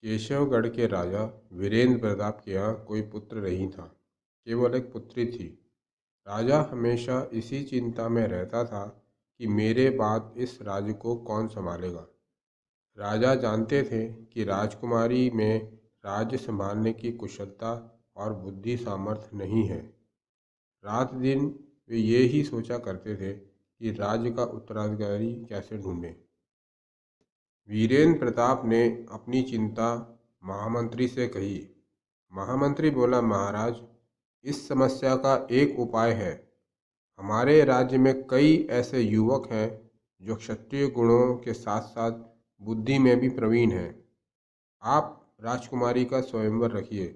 केशवगढ़ के राजा वीरेंद्र प्रताप के यहाँ कोई पुत्र नहीं था, केवल एक पुत्री थी। राजा हमेशा इसी चिंता में रहता था कि मेरे बाद इस राज्य को कौन संभालेगा। राजा जानते थे कि राजकुमारी में राज्य संभालने की कुशलता और बुद्धि सामर्थ्य नहीं है। रात दिन वे ये ही सोचा करते थे कि राज्य का उत्तराधिकारी कैसे ढूंढें। वीरेंद्र प्रताप ने अपनी चिंता महामंत्री से कही। महामंत्री बोला, महाराज, इस समस्या का एक उपाय है। हमारे राज्य में कई ऐसे युवक हैं जो क्षत्रिय गुणों के साथ साथ बुद्धि में भी प्रवीण हैं। आप राजकुमारी का स्वयंवर रखिए।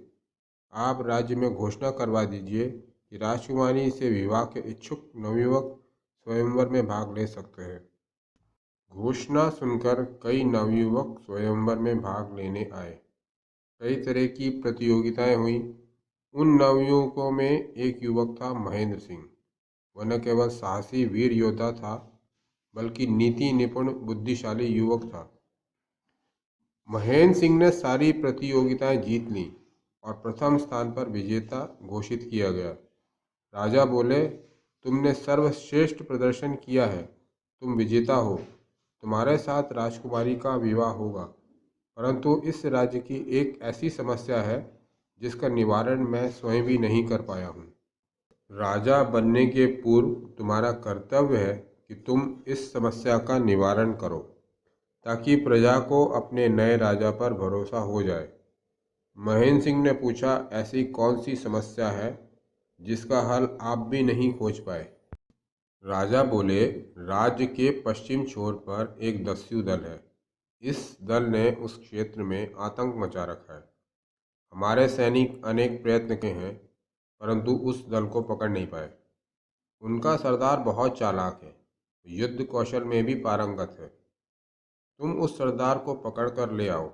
आप राज्य में घोषणा करवा दीजिए कि राजकुमारी से विवाह के इच्छुक नवयुवक स्वयंवर में भाग ले सकते हैं। घोषणा सुनकर कई नवयुवक स्वयंवर में भाग लेने आए। कई तरह की प्रतियोगिताएं हुई। उन नवयुवकों में एक युवक था महेंद्र सिंह। वह न केवल साहसी वीर योद्धा था, बल्कि नीति निपुण बुद्धिशाली युवक था। महेंद्र सिंह ने सारी प्रतियोगिताएं जीत लीं और प्रथम स्थान पर विजेता घोषित किया गया। राजा बोले, तुमने सर्वश्रेष्ठ प्रदर्शन किया है, तुम विजेता हो। तुम्हारे साथ राजकुमारी का विवाह होगा, परंतु इस राज्य की एक ऐसी समस्या है जिसका निवारण मैं स्वयं भी नहीं कर पाया हूँ। राजा बनने के पूर्व तुम्हारा कर्तव्य है कि तुम इस समस्या का निवारण करो, ताकि प्रजा को अपने नए राजा पर भरोसा हो जाए। महेंद्र सिंह ने पूछा, ऐसी कौन सी समस्या है जिसका हल आप भी नहीं खोज पाए? राजा बोले, राज्य के पश्चिम छोर पर एक दस्यु दल है। इस दल ने उस क्षेत्र में आतंक मचा रखा है। हमारे सैनिक अनेक प्रयत्न के हैं, परंतु उस दल को पकड़ नहीं पाए। उनका सरदार बहुत चालाक है, युद्ध कौशल में भी पारंगत है। तुम उस सरदार को पकड़ कर ले आओ।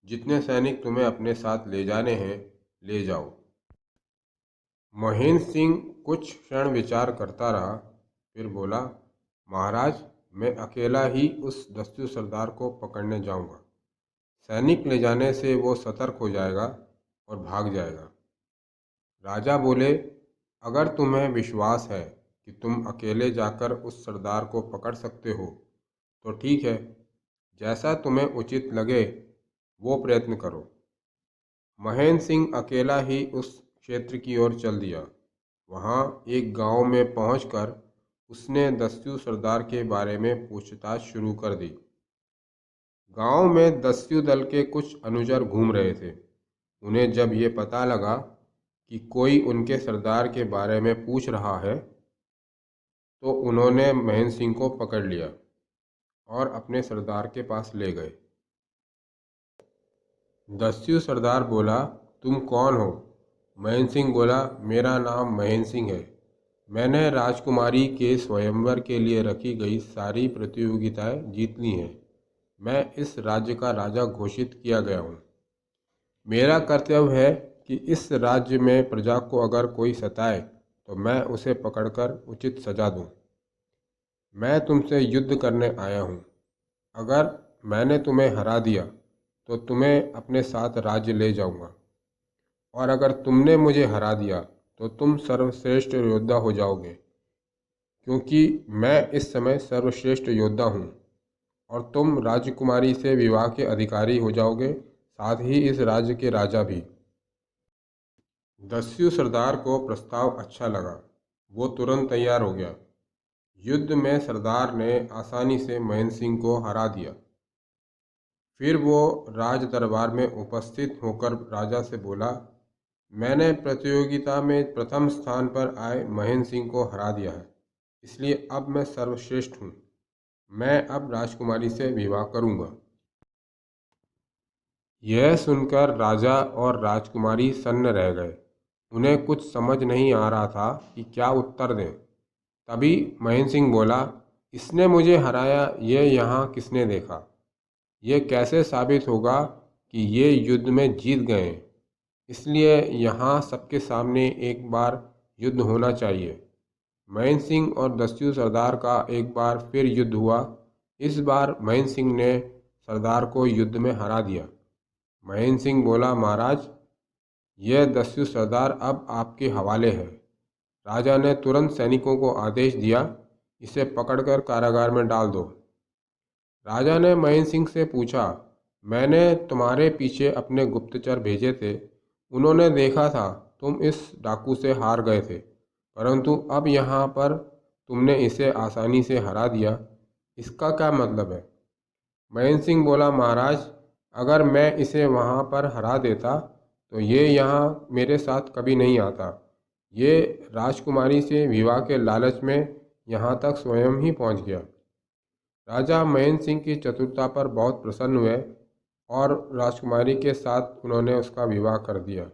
जितने सैनिक तुम्हें अपने साथ ले जाने हैं, ले जाओ। महेंद्र सिंह कुछ क्षण विचार करता रहा, फिर बोला, महाराज, मैं अकेला ही उस दस्यु सरदार को पकड़ने जाऊंगा। सैनिक ले जाने से वो सतर्क हो जाएगा और भाग जाएगा। राजा बोले, अगर तुम्हें विश्वास है कि तुम अकेले जाकर उस सरदार को पकड़ सकते हो तो ठीक है, जैसा तुम्हें उचित लगे वो प्रयत्न करो। महेंद्र सिंह अकेला ही उस क्षेत्र की ओर चल दिया। वहाँ एक गांव में पहुंचकर उसने दस्यु सरदार के बारे में पूछताछ शुरू कर दी। गांव में दस्यु दल के कुछ अनुचर घूम रहे थे। उन्हें जब ये पता लगा कि कोई उनके सरदार के बारे में पूछ रहा है, तो उन्होंने महेंद्र सिंह को पकड़ लिया और अपने सरदार के पास ले गए। दस्यु सरदार बोला, तुम कौन हो? महेंद्र सिंह बोला, मेरा नाम महेंद्र सिंह है। मैंने राजकुमारी के स्वयंवर के लिए रखी गई सारी प्रतियोगिताएं जीत ली हैं। मैं इस राज्य का राजा घोषित किया गया हूँ। मेरा कर्तव्य है कि इस राज्य में प्रजा को अगर कोई सताए तो मैं उसे पकड़कर उचित सजा दूँ। मैं तुमसे युद्ध करने आया हूँ। अगर मैंने तुम्हें हरा दिया तो तुम्हें अपने साथ राज्य ले जाऊंगा, और अगर तुमने मुझे हरा दिया तो तुम सर्वश्रेष्ठ योद्धा हो जाओगे, क्योंकि मैं इस समय सर्वश्रेष्ठ योद्धा हूँ, और तुम राजकुमारी से विवाह के अधिकारी हो जाओगे, साथ ही इस राज्य के राजा भी। दस्यु सरदार को प्रस्ताव अच्छा लगा। वो तुरंत तैयार हो गया। युद्ध में सरदार ने आसानी से महेंद्र सिंह को हरा दिया। फिर वो राज दरबार में उपस्थित होकर राजा से बोला, मैंने प्रतियोगिता में प्रथम स्थान पर आए महेंद्र सिंह को हरा दिया है, इसलिए अब मैं सर्वश्रेष्ठ हूँ। मैं अब राजकुमारी से विवाह करूँगा। यह सुनकर राजा और राजकुमारी सन्न रह गए। उन्हें कुछ समझ नहीं आ रहा था कि क्या उत्तर दें। तभी महेंद्र सिंह बोला, इसने मुझे हराया, ये यहाँ किसने देखा? ये कैसे साबित होगा कि ये युद्ध में जीत गए? इसलिए यहाँ सबके सामने एक बार युद्ध होना चाहिए। महेंद्र सिंह और दस्यु सरदार का एक बार फिर युद्ध हुआ। इस बार महेंद्र सिंह ने सरदार को युद्ध में हरा दिया। महेंद्र सिंह बोला, महाराज, यह दस्यु सरदार अब आपके हवाले है। राजा ने तुरंत सैनिकों को आदेश दिया, इसे पकड़कर कारागार में डाल दो। राजा ने महेंद्र सिंह से पूछा, मैंने तुम्हारे पीछे अपने गुप्तचर भेजे थे। उन्होंने देखा था तुम इस डाकू से हार गए थे, परंतु अब यहाँ पर तुमने इसे आसानी से हरा दिया। इसका क्या मतलब है? महेंद्र सिंह बोला, महाराज, अगर मैं इसे वहाँ पर हरा देता तो ये यहाँ मेरे साथ कभी नहीं आता। ये राजकुमारी से विवाह के लालच में यहाँ तक स्वयं ही पहुँच गया। राजा महेंद्र सिंह की चतुरता पर बहुत प्रसन्न हुए और राजकुमारी के साथ उन्होंने उसका विवाह कर दिया।